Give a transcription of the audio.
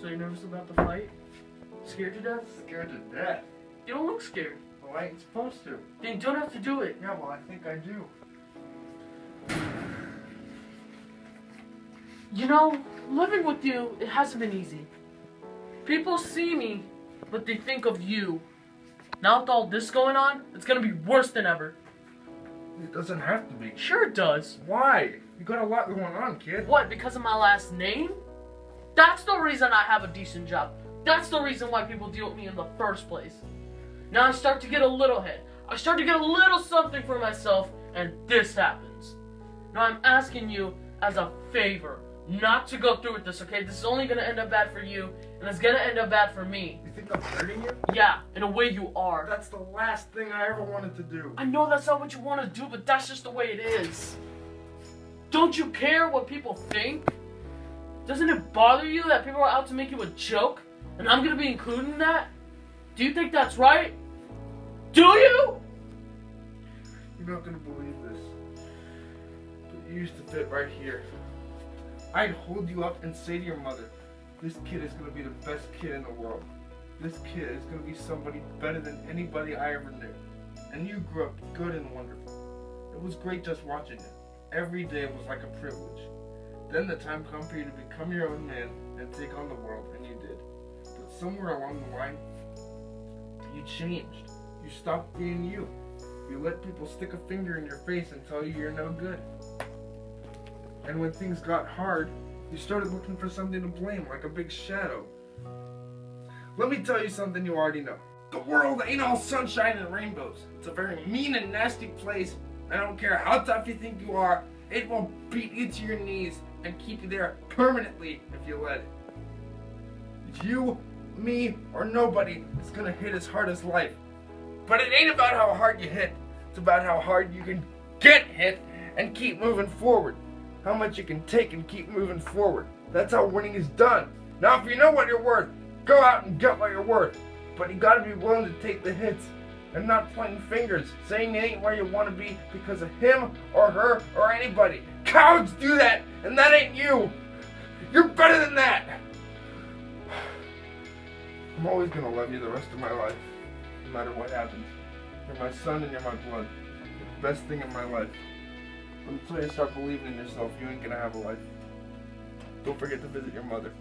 So you're nervous about the fight? Scared to death? Scared to death. You don't look scared. Well, I ain't supposed to. Then you don't have to do it. Yeah, well, I think I do. You know, living with you, it hasn't been easy. People see me, but they think of you. Now with all this going on, it's gonna be worse than ever. It doesn't have to be. Sure it does. Why? You got a lot going on, kid. What, because of my last name? That's the reason I have a decent job. That's the reason why people deal with me in the first place. Now I start to get a little ahead. I start to get a little something for myself, and this happens. Now I'm asking you as a favor not to go through with this, okay? This is only gonna end up bad for you, and it's gonna end up bad for me. You think I'm hurting you? Yeah, in a way you are. That's the last thing I ever wanted to do. I know that's not what you want to do, but that's just the way it is. Don't you care what people think? Doesn't it bother you that people are out to make you a joke? And I'm gonna be included in that? Do you think that's right? Do you? You're not gonna believe this, but you used to fit right here. I'd hold you up and say to your mother, this kid is gonna be the best kid in the world. This kid is gonna be somebody better than anybody I ever knew. And you grew up good and wonderful. It was great just watching you. Every day was like a privilege. Then the time come for you to become your own man and take on the world, and you did. But somewhere along the line, you changed. You stopped being you. You let people stick a finger in your face and tell you you're no good. And when things got hard, you started looking for something to blame, like a big shadow. Let me tell you something you already know. The world ain't all sunshine and rainbows. It's a very mean and nasty place. I don't care how tough you think you are, it will beat you to your knees and keep you there permanently if you let it. It's you, me, or nobody is gonna hit as hard as life. But it ain't about how hard you hit. It's about how hard you can get hit and keep moving forward. How much you can take and keep moving forward. That's how winning is done. Now if you know what you're worth, go out and get what you're worth. But you gotta be willing to take the hits and not pointing fingers, saying you ain't where you want to be because of him or her or anybody. Cowards do that, and that ain't you. You're better than that. I'm always gonna love you the rest of my life, no matter what happens. You're my son and you're my blood. You're the best thing in my life. Until you start believing in yourself, you ain't gonna have a life. Don't forget to visit your mother.